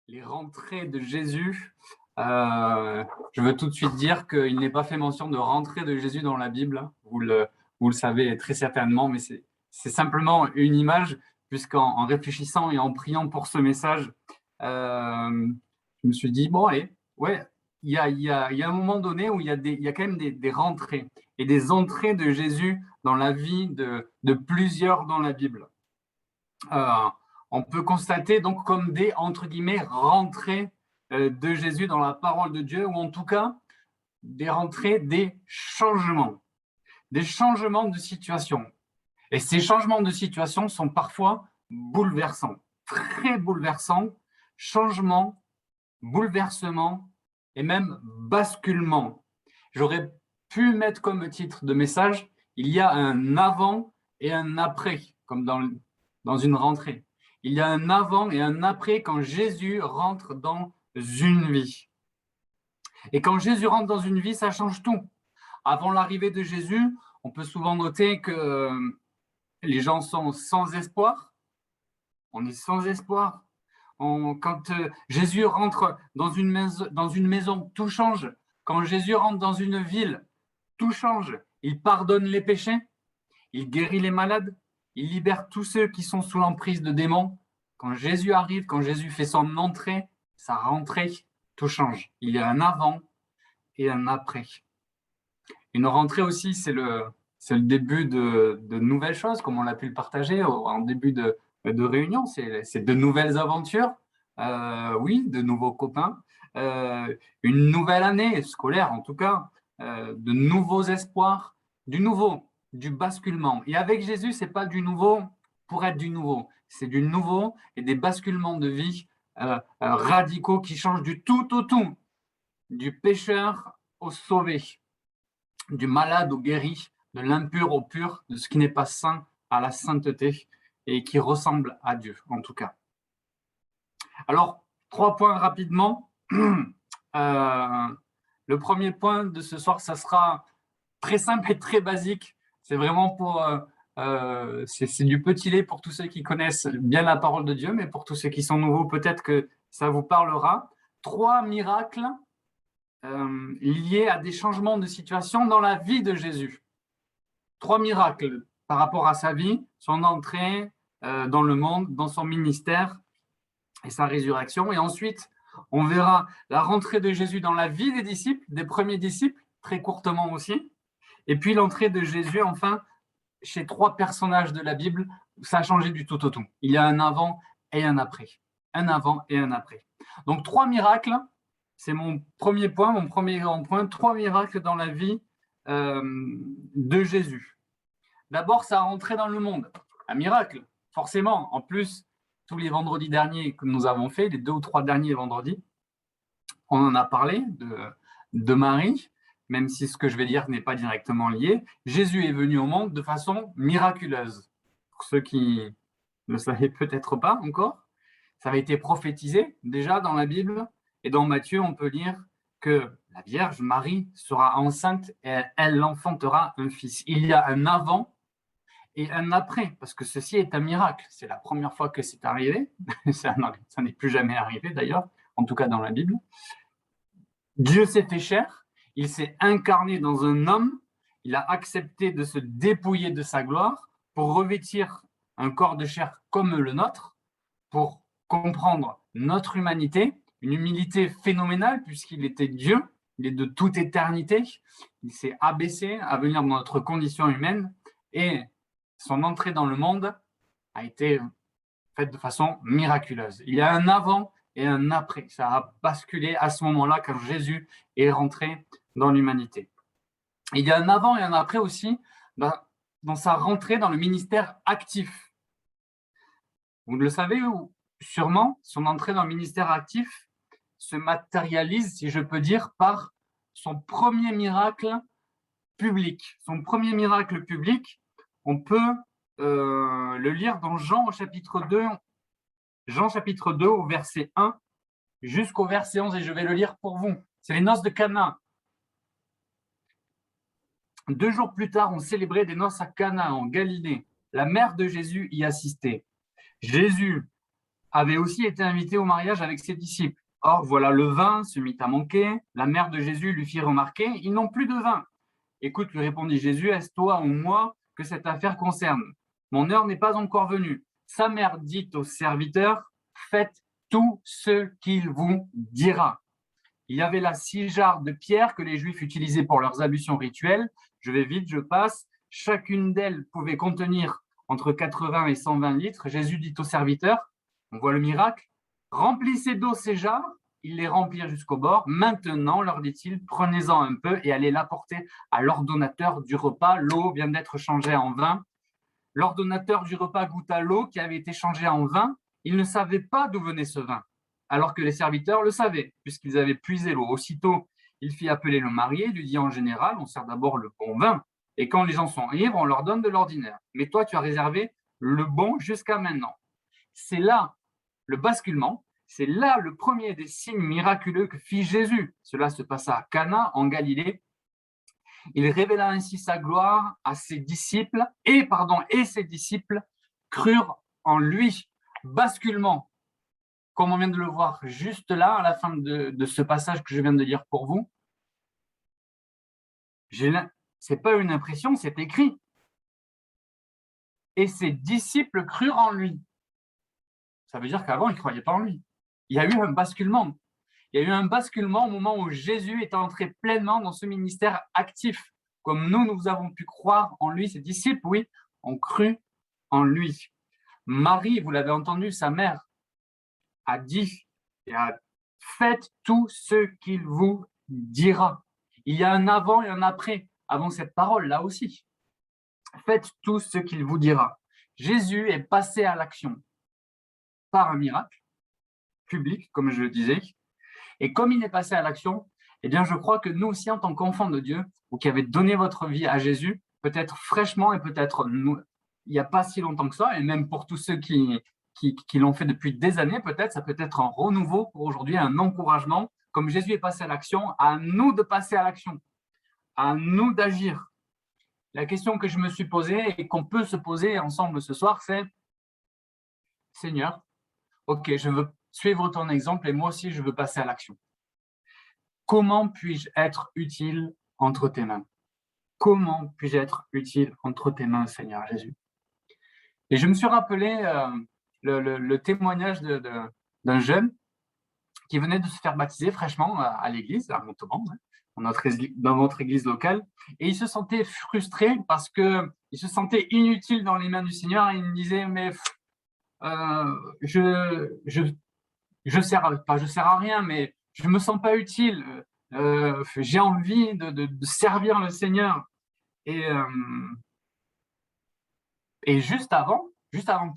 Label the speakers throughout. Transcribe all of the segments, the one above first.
Speaker 1: les rentrées de Jésus, je veux tout de suite dire qu'il n'est pas fait mention de rentrée de Jésus dans la Bible. Vous le savez très certainement, mais c'est simplement une image, puisqu'en réfléchissant et en priant pour ce message, je me suis dit, bon, allez, ouais, il y a un moment donné où il y a quand même des rentrées et des entrées de Jésus dans la vie de plusieurs dans la Bible. On peut constater donc comme des, entre guillemets, rentrées de Jésus dans la parole de Dieu, ou en tout cas des rentrées, des changements de situation. Et ces changements de situation sont parfois bouleversants, très bouleversants, changements, bouleversements et même basculements. J'aurais pu mettre comme titre de message, il y a un avant et un après, comme dans une rentrée. Il y a un avant et un après quand Jésus rentre dans une vie. Et quand Jésus rentre dans une vie, ça change tout. Avant l'arrivée de Jésus, on peut souvent noter que les gens sont sans espoir. On est sans espoir. Quand Jésus rentre dans une maison, tout change. Quand Jésus rentre dans une ville, tout change. Il pardonne les péchés, il guérit les malades, il libère tous ceux qui sont sous l'emprise de démons. Quand Jésus arrive, quand Jésus fait son entrée, sa rentrée, tout change. Il y a un avant et un après. Une rentrée aussi, c'est le début de nouvelles choses, comme on l'a pu le partager en début de réunion. C'est de nouvelles aventures, oui, de nouveaux copains, une nouvelle année scolaire en tout cas, de nouveaux espoirs, du nouveau, du basculement. Et avec Jésus, c'est pas du nouveau pour être du nouveau, c'est du nouveau et des basculements de vie radicaux qui changent du tout au tout, du pécheur au sauvé, du malade au guéri, de l'impur au pur, de ce qui n'est pas saint à la sainteté et qui ressemble à Dieu en tout cas. Alors, 3 points rapidement. Le premier point de ce soir, ça sera très simple et très basique. C'est vraiment pour... c'est du petit lait pour tous ceux qui connaissent bien la parole de Dieu, mais pour tous ceux qui sont nouveaux, peut-être que ça vous parlera. 3 miracles liés à des changements de situation dans la vie de Jésus. 3 miracles par rapport à sa vie, son entrée dans le monde, dans son ministère et sa résurrection. Et ensuite, on verra la rentrée de Jésus dans la vie des disciples, des premiers disciples, très courtement aussi. Et puis l'entrée de Jésus, enfin, chez 3 personnages de la Bible, ça a changé du tout au tout. Il y a un avant et un après. Un avant et un après. Donc 3 miracles, c'est mon premier point, mon premier grand point. 3 miracles dans la vie de Jésus. D'abord, ça a rentré dans le monde. Un miracle, forcément. En plus, tous les vendredis derniers que nous avons fait, les 2 ou 3 derniers vendredis, on en a parlé de Marie, même si ce que je vais dire n'est pas directement lié. Jésus est venu au monde de façon miraculeuse. Pour ceux qui ne le savaient peut-être pas encore, ça avait été prophétisé déjà dans la Bible. Et dans Matthieu, on peut lire que la Vierge Marie sera enceinte et elle enfantera un fils. Il y a un avant et un après, parce que ceci est un miracle. C'est la première fois que c'est arrivé. Ça n'est plus jamais arrivé d'ailleurs, en tout cas dans la Bible. Dieu s'est fait chair, il s'est incarné dans un homme, il a accepté de se dépouiller de sa gloire pour revêtir un corps de chair comme le nôtre, pour comprendre notre humanité, une humilité phénoménale puisqu'il était Dieu, il est de toute éternité, il s'est abaissé à venir dans notre condition humaine et son entrée dans le monde a été faite de façon miraculeuse. Il y a un avant et un après. Ça a basculé à ce moment-là quand Jésus est rentré dans l'humanité. Il y a un avant et un après aussi dans sa rentrée dans le ministère actif. Vous le savez sûrement, son entrée dans le ministère actif se matérialise, si je peux dire, par son premier miracle public. Son premier miracle public, on peut le lire dans Jean chapitre 2 au verset 1 jusqu'au verset 11, et je vais le lire pour vous. C'est les noces de Cana. 2 jours plus tard, on célébrait des noces à Cana, en Galilée. La mère de Jésus y assistait. Jésus avait aussi été invité au mariage avec ses disciples. Or, voilà, le vin se mit à manquer. La mère de Jésus lui fit remarquer, ils n'ont plus de vin. Écoute, lui répondit Jésus, est-ce toi ou moi que cette affaire concerne? Mon heure n'est pas encore venue. Sa mère dit aux serviteurs, faites tout ce qu'il vous dira. Il y avait là 6 jarres de pierre que les Juifs utilisaient pour leurs ablutions rituelles. Je vais vite, je passe. Chacune d'elles pouvait contenir entre 80 et 120 litres. Jésus dit aux serviteurs, on voit le miracle, remplissez d'eau ces jarres. Ils les remplirent jusqu'au bord. Maintenant, leur dit-il, prenez-en un peu et allez l'apporter à l'ordonnateur du repas. L'eau vient d'être changée en vin. L'ordonnateur du repas goûta l'eau qui avait été changée en vin. Il ne savait pas d'où venait ce vin, alors que les serviteurs le savaient, puisqu'ils avaient puisé l'eau. Aussitôt, il fit appeler le marié, lui dit en général, on sert d'abord le bon vin, et quand les gens sont ivres, on leur donne de l'ordinaire. Mais toi, tu as réservé le bon jusqu'à maintenant. C'est là le basculement, c'est là le premier des signes miraculeux que fit Jésus. Cela se passa à Cana, en Galilée. Il révéla ainsi sa gloire à ses disciples, et ses disciples crurent en lui. Basculement, comme on vient de le voir juste là, à la fin de ce passage que je viens de lire pour vous. C'est pas une impression, c'est écrit. Et ses disciples crurent en lui. Ça veut dire qu'avant, ils ne croyaient pas en lui. Il y a eu un basculement. Il y a eu un basculement au moment où Jésus est entré pleinement dans ce ministère actif. Comme nous avons pu croire en lui, ses disciples, oui, ont cru en lui. Marie, vous l'avez entendu, sa mère, a dit et a fait tout ce qu'il vous dira. Il y a un avant et un après, avant cette parole, là aussi. Faites tout ce qu'il vous dira. Jésus est passé à l'action par un miracle public, comme je le disais. Et comme il est passé à l'action, eh bien, je crois que nous aussi, en tant qu'enfants de Dieu, vous qui avez donné votre vie à Jésus, peut-être fraîchement et peut-être il n'y a pas si longtemps que ça, et même pour tous ceux qui l'ont fait depuis des années, peut-être, ça peut être un renouveau pour aujourd'hui, un encouragement. Comme Jésus est passé à l'action, à nous de passer à l'action, à nous d'agir. La question que je me suis posée et qu'on peut se poser ensemble ce soir, c'est Seigneur, ok, je veux suivre ton exemple et moi aussi, je veux passer à l'action. Comment puis-je être utile entre tes mains? Comment puis-je être utile entre tes mains, Seigneur Jésus? Et je me suis rappelé le témoignage d'un jeune qui venait de se faire baptiser fraîchement à l'église, à Montauban, dans notre église locale, et il se sentait frustré parce qu'il se sentait inutile dans les mains du Seigneur, et il me disait, mais je sers à rien, mais je me sens pas utile. J'ai envie de servir le Seigneur. Et juste avant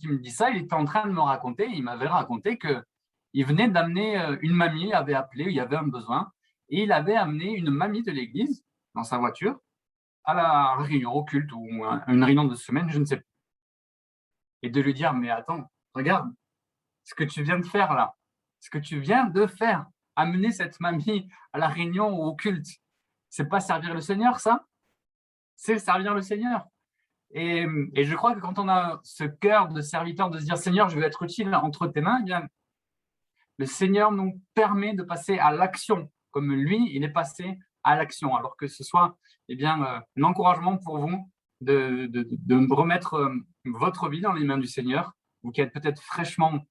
Speaker 1: qu'il me dise ça, il était en train de me raconter, il m'avait raconté qu'il venait d'amener une mamie, il avait appelé, il y avait un besoin, et il avait amené une mamie de l'église dans sa voiture à la réunion, au culte ou une réunion de semaine, je ne sais plus. Et de lui dire, mais attends, regarde ce que tu viens de faire là, ce que tu viens de faire, amener cette mamie à la réunion ou au culte, c'est pas servir le Seigneur, ça? C'est servir le Seigneur. Et je crois que quand on a ce cœur de serviteur, de se dire Seigneur, je veux être utile entre tes mains, eh bien, le Seigneur nous permet de passer à l'action, comme lui, il est passé à l'action. Alors que ce soit un encouragement pour vous de remettre votre vie dans les mains du Seigneur, vous qui êtes peut-être fraîchement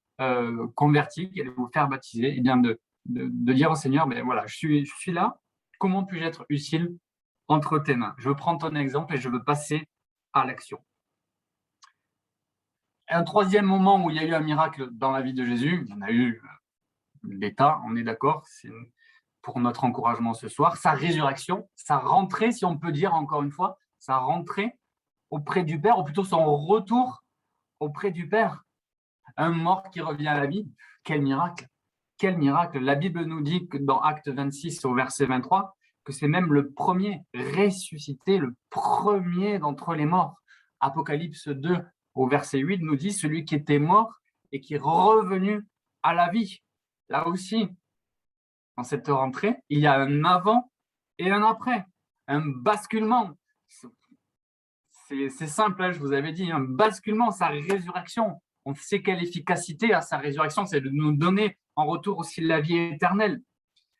Speaker 1: convertis, qui allez vous faire baptiser, eh bien de dire au Seigneur, ben voilà, je suis là, comment puis-je être utile entre tes mains? Je veux prendre ton exemple et je veux passer à l'action. Un troisième moment où il y a eu un miracle dans la vie de Jésus, il y en a eu des tas, on est d'accord, c'est pour notre encouragement ce soir, sa résurrection, sa rentrée, si on peut dire encore une fois, sa rentrée auprès du Père, ou plutôt son retour auprès du Père. Un mort qui revient à la vie, quel miracle! Quel miracle! La Bible nous dit que dans Acte 26 au verset 23, que c'est même le premier ressuscité, le premier d'entre les morts. Apocalypse 2 au verset 8 nous dit celui qui était mort et qui est revenu à la vie. Là aussi, dans cette rentrée, il y a un avant et un après, un basculement. C'est simple, hein, je vous avais dit, un basculement, sa résurrection. On sait quelle efficacité a sa résurrection, c'est de nous donner en retour aussi la vie éternelle.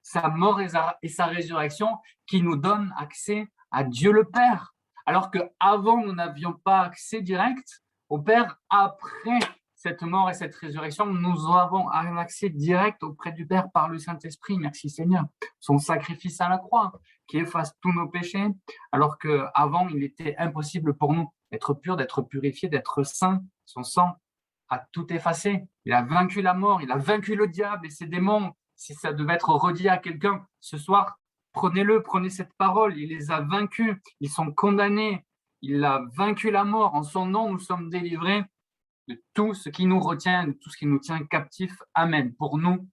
Speaker 1: Sa mort et sa résurrection qui nous donnent accès à Dieu le Père. Alors qu'avant, nous n'avions pas accès direct au Père, après cette mort et cette résurrection, nous avons un accès direct auprès du Père par le Saint-Esprit. Merci Seigneur. Son sacrifice à la croix qui efface tous nos péchés, alors qu'avant, il était impossible pour nous d'être purs, d'être purifiés, d'être saints. Son sang a tout effacé. Il a vaincu la mort, il a vaincu le diable et ses démons. Si ça devait être redit à quelqu'un ce soir, prenez-le, prenez cette parole. Il les a vaincus, ils sont condamnés. Il a vaincu la mort. En son nom, nous sommes délivrés de tout ce qui nous retient, de tout ce qui nous tient captifs. Amen. Pour nous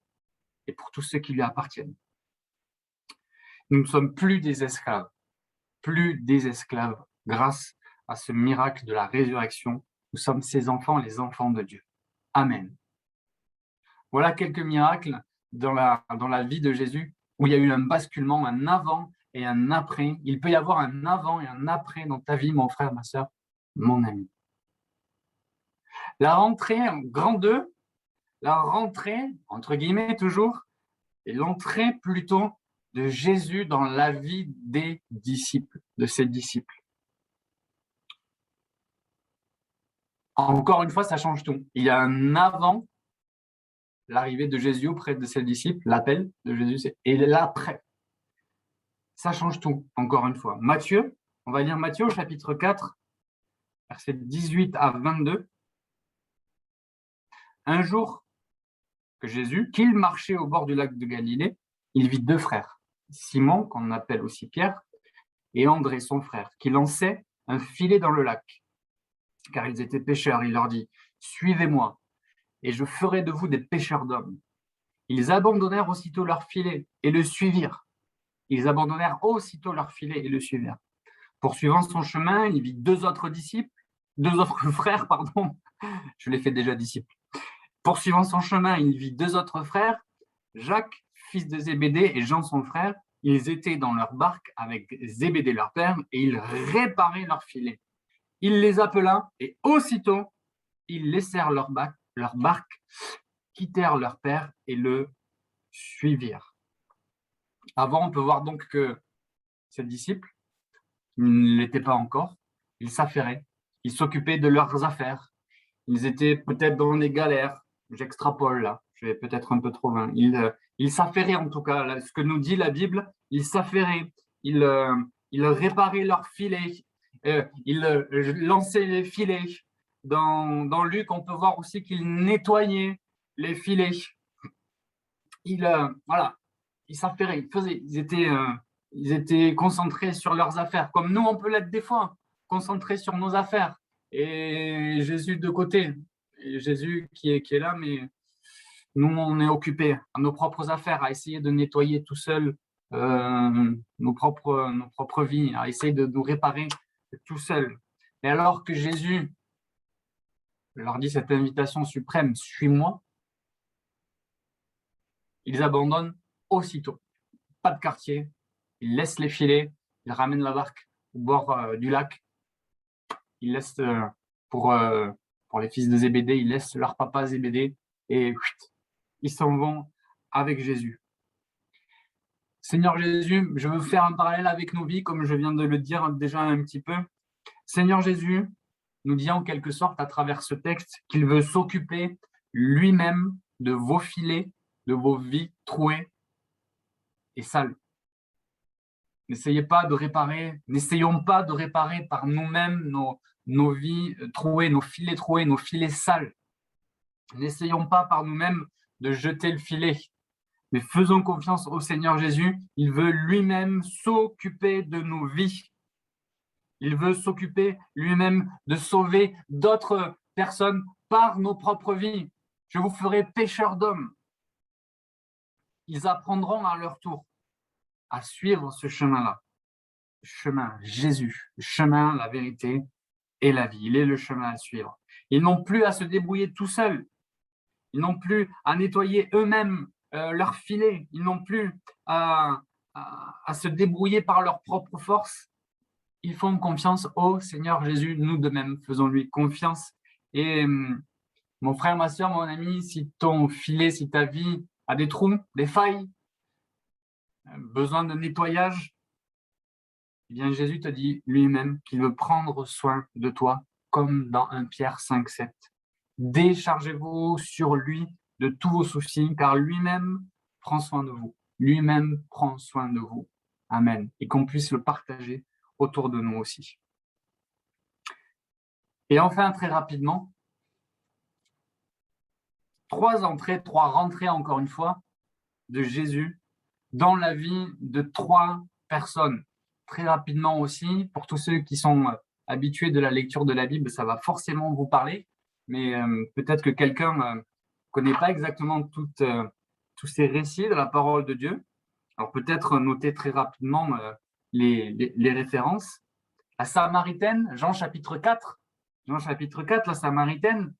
Speaker 1: et pour tous ceux qui lui appartiennent. Nous ne sommes plus des esclaves grâce à ce miracle de la résurrection. Nous sommes ses enfants, les enfants de Dieu. Amen. Voilà quelques miracles dans la vie de Jésus où il y a eu un basculement, un avant et un après. Il peut y avoir un avant et un après dans ta vie, mon frère, ma soeur, mon ami. La rentrée en grand 2, la rentrée, entre guillemets toujours, et l'entrée plutôt de Jésus dans la vie des disciples, de ses disciples. Encore une fois, ça change tout. Il y a un avant l'arrivée de Jésus auprès de ses disciples, l'appel de Jésus, et l'après. Ça change tout, encore une fois. Matthieu, on va lire Matthieu au chapitre 4, versets 18 à 22. Un jour que Jésus, qu'il marchait au bord du lac de Galilée, il vit deux frères, Simon, qu'on appelle aussi Pierre, et André, son frère, qui lançaient un filet dans le lac, car ils étaient pêcheurs. Il leur dit, « Suivez-moi, et je ferai de vous des pêcheurs d'hommes. » Ils abandonnèrent aussitôt leur filet et le suivirent. Ils abandonnèrent aussitôt leur filet et le suivirent. Poursuivant son chemin, il vit deux autres frères, pardon. Je les fais déjà disciples. Poursuivant son chemin, il vit deux autres frères, Jacques, fils de Zébédée, et Jean, son frère. Ils étaient dans leur barque avec Zébédée, leur père, et ils réparaient leur filet. Il les appela, et aussitôt, ils laissèrent leur barque, quittèrent leur père et le suivirent. Avant, on peut voir donc que ces disciples, ils ne l'étaient pas encore, ils s'affairaient, ils s'occupaient de leurs affaires, ils étaient peut-être dans des galères, j'extrapole là, je vais peut-être un peu trop loin, ils s'affairaient en tout cas, là, ce que nous dit la Bible, ils s'affairaient, ils réparaient leurs filets, ils lançaient les filets. Dans Luc, on peut voir aussi qu'ils nettoyaient les filets. Voilà, ils s'affairaient, ils étaient concentrés sur leurs affaires, comme nous, on peut l'être des fois, concentrés sur nos affaires. Et Jésus de côté, et Jésus qui est là, mais nous, on est occupés à nos propres affaires, à essayer de nettoyer tout seul nos propres vies, à essayer de nous réparer tout seul. Et alors que Jésus leur dit cette invitation suprême, suis-moi, ils abandonnent aussitôt. Pas de quartier, ils laissent les filets, ils ramènent la barque au bord du lac, ils laissent, pour les fils de Zébédée, ils laissent leur papa Zébédée et ils s'en vont avec Jésus. Seigneur Jésus, je veux faire un parallèle avec nos vies, comme je viens de le dire déjà un petit peu. Seigneur Jésus nous dit en quelque sorte à travers ce texte qu'il veut s'occuper lui-même de vos filets, de vos vies trouées et sales. N'essayons pas de réparer par nous-mêmes nos vies trouées, nos filets sales. N'essayons pas par nous-mêmes de jeter le filet, mais faisons confiance au Seigneur Jésus. Il veut lui-même s'occuper de nos vies. Il veut s'occuper lui-même de sauver d'autres personnes par nos propres vies. Je vous ferai pêcheurs d'hommes. Ils apprendront à leur tour à suivre ce chemin-là. Le chemin Jésus, le chemin, la vérité et la vie. Il est le chemin à suivre. Ils n'ont plus à se débrouiller tout seuls. Ils n'ont plus à nettoyer eux-mêmes leur filet. Ils n'ont plus à se débrouiller par leur propre force. Ils font confiance au Seigneur Jésus. Nous de même, faisons-lui confiance. Et Mon frère, ma soeur, mon ami, si ton filet, si ta vie a des trous, des failles, besoin de nettoyage, eh bien Jésus te dit lui-même qu'il veut prendre soin de toi, comme dans 1 Pierre 5,7. Déchargez-vous sur lui de tous vos soucis, car lui-même prend soin de vous. Lui-même prend soin de vous. Amen. Et qu'on puisse le partager autour de nous aussi. Et enfin, très rapidement, 3 rentrées encore une fois, de Jésus dans la vie de 3 personnes. Très rapidement aussi, pour tous ceux qui sont habitués de la lecture de la Bible, ça va forcément vous parler, mais peut-être que quelqu'un ne connaît pas exactement tous ces récits de la parole de Dieu. Alors peut-être noter très rapidement les références. La Samaritaine, Jean chapitre 4, la Samaritaine,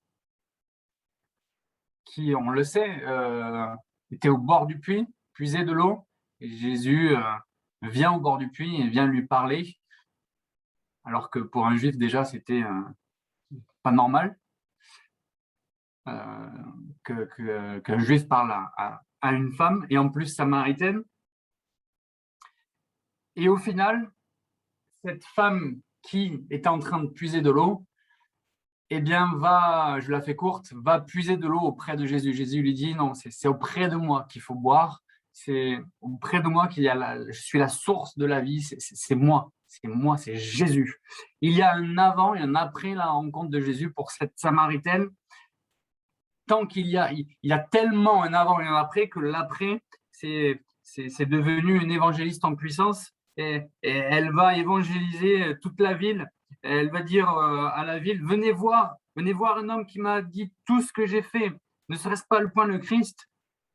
Speaker 1: qui, on le sait, était au bord du puits, puisait de l'eau, et Jésus vient au bord du puits et vient lui parler, alors que pour un juif déjà c'était pas normal qu'un juif parle à une femme, et en plus samaritaine. Et au final, cette femme qui était en train de puiser de l'eau, eh bien je la fais courte, va puiser de l'eau auprès de Jésus. Jésus lui dit, non, c'est auprès de moi qu'il faut boire, c'est auprès de moi je suis la source de la vie, c'est moi, c'est Jésus. Il y a un avant et un après la rencontre de Jésus pour cette Samaritaine. Tant qu'il y a tellement un avant et un après que l'après, c'est devenu une évangéliste en puissance, et elle va évangéliser toute la ville. Elle va dire à la ville, venez voir un homme qui m'a dit tout ce que j'ai fait, ne serait-ce pas le point le Christ?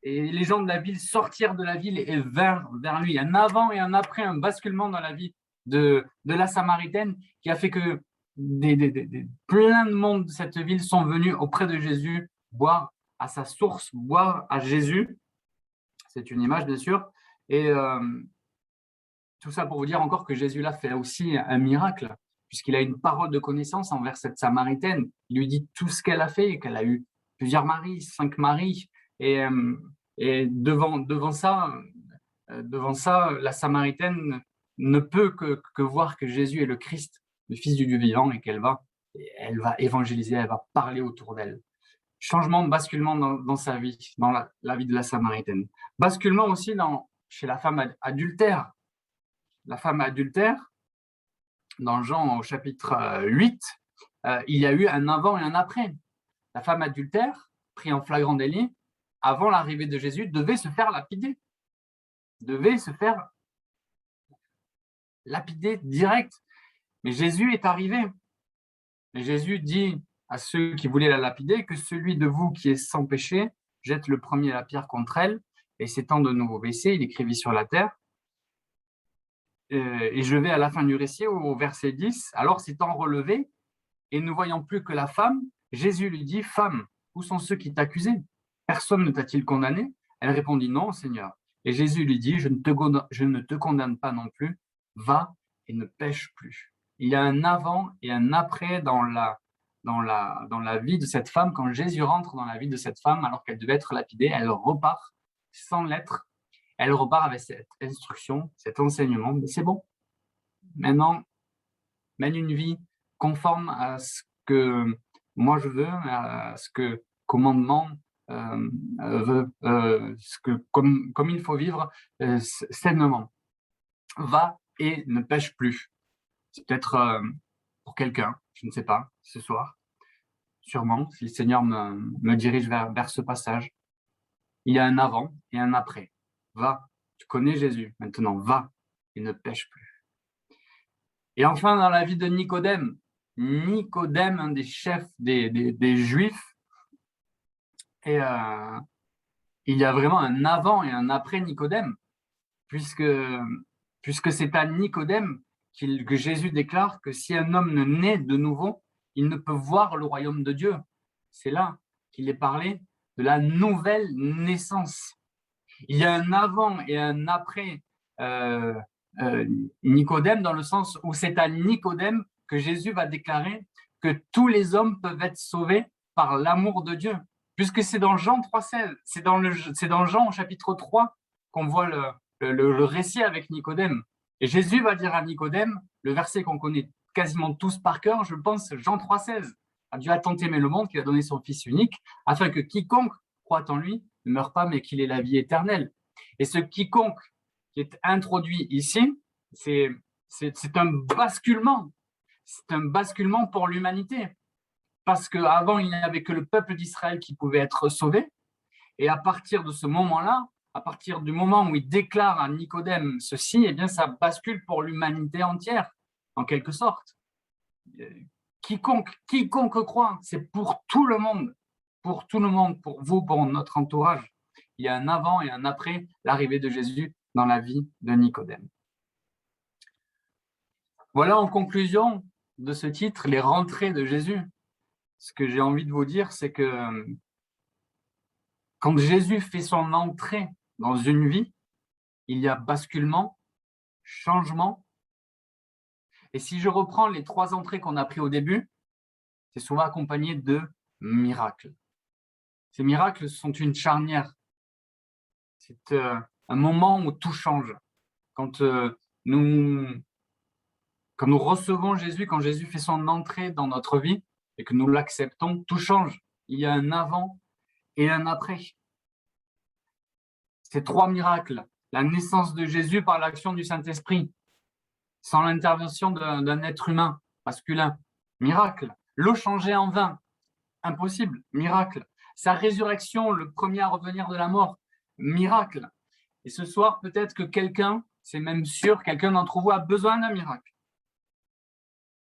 Speaker 1: Et les gens de la ville sortirent de la ville et vers lui. Un avant et un après, un basculement dans la vie de la Samaritaine qui a fait que plein de monde de cette ville sont venus auprès de Jésus, boire à sa source, boire à Jésus. C'est une image, bien sûr. Et tout ça pour vous dire encore que Jésus là fait aussi un miracle, puisqu'il a une parole de connaissance envers cette Samaritaine. Il lui dit tout ce qu'elle a fait, qu'elle a eu plusieurs maris, 5 maris. Et devant ça, la Samaritaine ne peut que voir que Jésus est le Christ, le Fils du Dieu vivant, et elle va évangéliser, elle va parler autour d'elle. Changement, basculement dans sa vie, dans la vie de la Samaritaine. Basculement aussi chez la femme adultère. La femme adultère, dans Jean au chapitre 8, il y a eu un avant et un après. La femme adultère, prise en flagrant délit, avant l'arrivée de Jésus, devait se faire lapider. Direct. Mais Jésus est arrivé. Et Jésus dit à ceux qui voulaient la lapider que celui de vous qui est sans péché jette le premier la pierre contre elle, et s'étant de nouveau baissé, il écrivit sur la terre. Et je vais à la fin du récit au verset 10. Alors s'étant relevé et ne voyant plus que la femme, Jésus lui dit, femme, où sont ceux qui t'accusaient? Personne ne t'a-t-il condamné? Elle répondit, non, Seigneur. Et Jésus lui dit, je ne te condamne pas non plus, va et ne pêche plus. Il y a un avant et un après dans la vie de cette femme. Quand Jésus rentre dans la vie de cette femme, alors qu'elle devait être lapidée, elle repart sans l'être. Elle repart avec cette instruction, cet enseignement. Mais c'est bon. Maintenant, mène une vie conforme à ce que moi je veux, à ce que commandement veut, comme il faut vivre sainement. Va et ne pêche plus. C'est peut-être pour quelqu'un, je ne sais pas, ce soir. Sûrement, si le Seigneur me dirige vers ce passage. Il y a un avant et un après. Va, tu connais Jésus, maintenant va et ne pêche plus. Et enfin, dans la vie de Nicodème, un des chefs des Juifs, et il y a vraiment un avant et un après Nicodème, puisque c'est à Nicodème que Jésus déclare que si un homme ne naît de nouveau, il ne peut voir le royaume de Dieu. C'est là qu'il est parlé de la nouvelle naissance. Il y a un avant et un après Nicodème, dans le sens où c'est à Nicodème que Jésus va déclarer que tous les hommes peuvent être sauvés par l'amour de Dieu, puisque c'est dans Jean 3,16, c'est dans Jean au chapitre 3 qu'on voit le récit avec Nicodème. Et Jésus va dire à Nicodème, le verset qu'on connaît quasiment tous par cœur, je pense, Jean 3,16. Dieu a tant aimé le monde qu'il a donné son Fils unique, afin que quiconque croit en lui ne meure pas, mais qu'il ait la vie éternelle. Et ce quiconque qui est introduit ici, c'est un basculement. C'est un basculement pour l'humanité. Parce qu'avant, il n'y avait que le peuple d'Israël qui pouvait être sauvé. Et à partir de ce moment-là, à partir du moment où il déclare à Nicodème ceci, eh bien, ça bascule pour l'humanité entière, en quelque sorte. Quiconque croit, c'est pour tout le monde, pour vous, pour notre entourage. Il y a un avant et un après l'arrivée de Jésus dans la vie de Nicodème. Voilà en conclusion de ce titre, les rentrées de Jésus. Ce que j'ai envie de vous dire, c'est que quand Jésus fait son entrée dans une vie, il y a basculement, changement. Et si je reprends les 3 entrées qu'on a prises au début, c'est souvent accompagné de miracles. Ces miracles sont une charnière. C'est un moment où tout change. Quand nous recevons Jésus, quand Jésus fait son entrée dans notre vie et que nous l'acceptons, tout change. Il y a un avant et un après. Ces 3 miracles, la naissance de Jésus par l'action du Saint-Esprit, sans l'intervention d'un être humain masculin, miracle. L'eau changée en vin, impossible, miracle. Sa résurrection, le premier à revenir de la mort, miracle. Et ce soir, peut-être que quelqu'un, c'est même sûr, quelqu'un d'entre vous a besoin d'un miracle.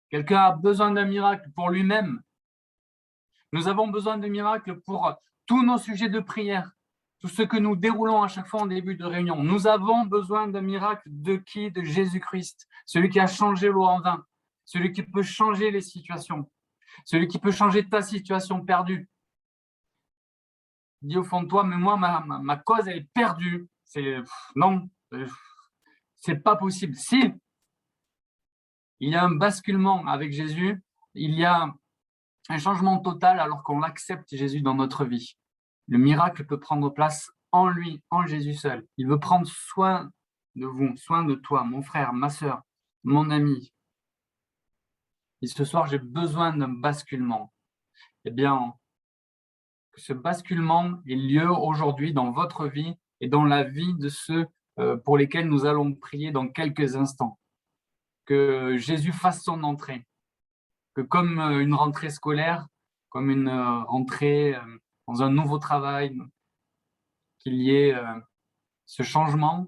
Speaker 1: Quelqu'un a besoin d'un miracle pour lui-même. Nous avons besoin de miracles pour tous nos sujets de prière, tout ce que nous déroulons à chaque fois en début de réunion. Nous avons besoin d'un miracle de qui? De Jésus-Christ, celui qui a changé l'eau en vin, celui qui peut changer les situations, celui qui peut changer ta situation perdue. Dis au fond de toi, mais moi, ma cause, elle est perdue. Non, c'est pas possible. Si il y a un basculement avec Jésus, il y a un changement total alors qu'on accepte Jésus dans notre vie. Le miracle peut prendre place en lui, en Jésus seul. Il veut prendre soin de vous, soin de toi, mon frère, ma sœur, mon ami. Et ce soir, j'ai besoin d'un basculement. Eh bien, que ce basculement ait lieu aujourd'hui dans votre vie et dans la vie de ceux pour lesquels nous allons prier dans quelques instants. Que Jésus fasse son entrée. Que comme une rentrée scolaire, comme une rentrée dans un nouveau travail, qu'il y ait ce changement,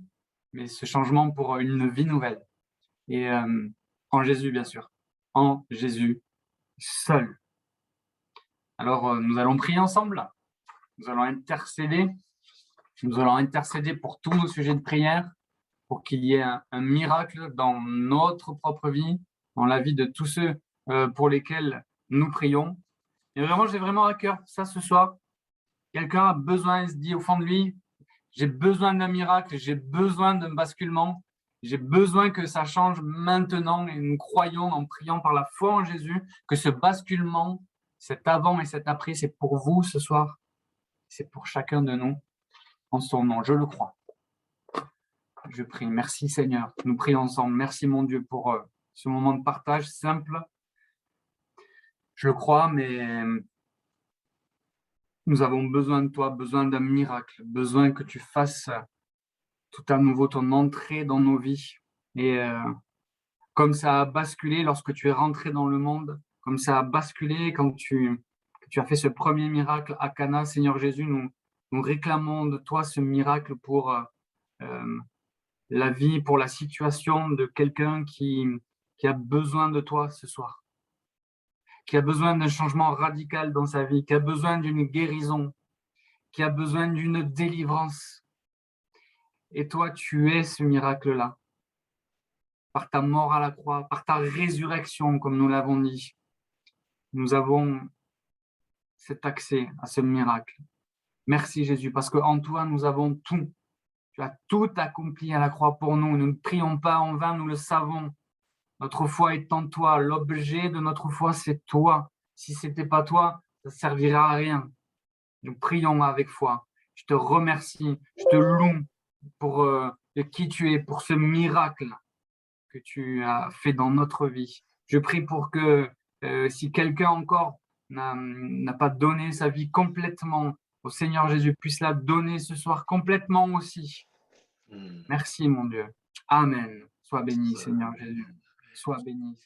Speaker 1: mais ce changement pour une vie nouvelle. Et en Jésus, bien sûr. En Jésus seul. Alors, nous allons prier ensemble. Nous allons intercéder. Nous allons intercéder pour tous nos sujets de prière, pour qu'il y ait un miracle dans notre propre vie, dans la vie de tous ceux pour lesquels nous prions. Et vraiment, j'ai vraiment à cœur ça ce soir. Quelqu'un a besoin, il se dit au fond de lui, j'ai besoin d'un miracle, j'ai besoin d'un basculement, j'ai besoin que ça change maintenant et nous croyons en priant par la foi en Jésus que ce basculement, cet avant et cet après, c'est pour vous ce soir, c'est pour chacun de nous en son nom, je le crois. Je prie, merci Seigneur, nous prions ensemble, merci mon Dieu pour ce moment de partage simple. Je le crois, mais nous avons besoin de toi, besoin d'un miracle, besoin que tu fasses tout à nouveau ton entrée dans nos vies. Et comme ça a basculé lorsque tu es rentré dans le monde, comme ça a basculé quand tu as fait ce premier miracle à Cana, Seigneur Jésus, nous réclamons de toi ce miracle pour la vie, pour la situation de quelqu'un qui a besoin de toi ce soir, qui a besoin d'un changement radical dans sa vie, qui a besoin d'une guérison, qui a besoin d'une délivrance. Et toi, tu es ce miracle-là. Par ta mort à la croix, par ta résurrection, comme nous l'avons dit, nous avons cet accès à ce miracle. Merci Jésus, parce qu'en toi, nous avons tout. Tu as tout accompli à la croix pour nous. Nous ne prions pas en vain, nous le savons. Notre foi est en toi. L'objet de notre foi, c'est toi. Si ce n'était pas toi, ça ne servira à rien. Nous prions avec foi. Je te remercie, je te loue pour qui tu es, pour ce miracle que tu as fait dans notre vie. Je prie pour que si quelqu'un encore n'a pas donné sa vie complètement au Seigneur Jésus, puisse la donner ce soir complètement aussi. Merci mon Dieu. Amen. Sois béni, Seigneur Jésus. Sois béni.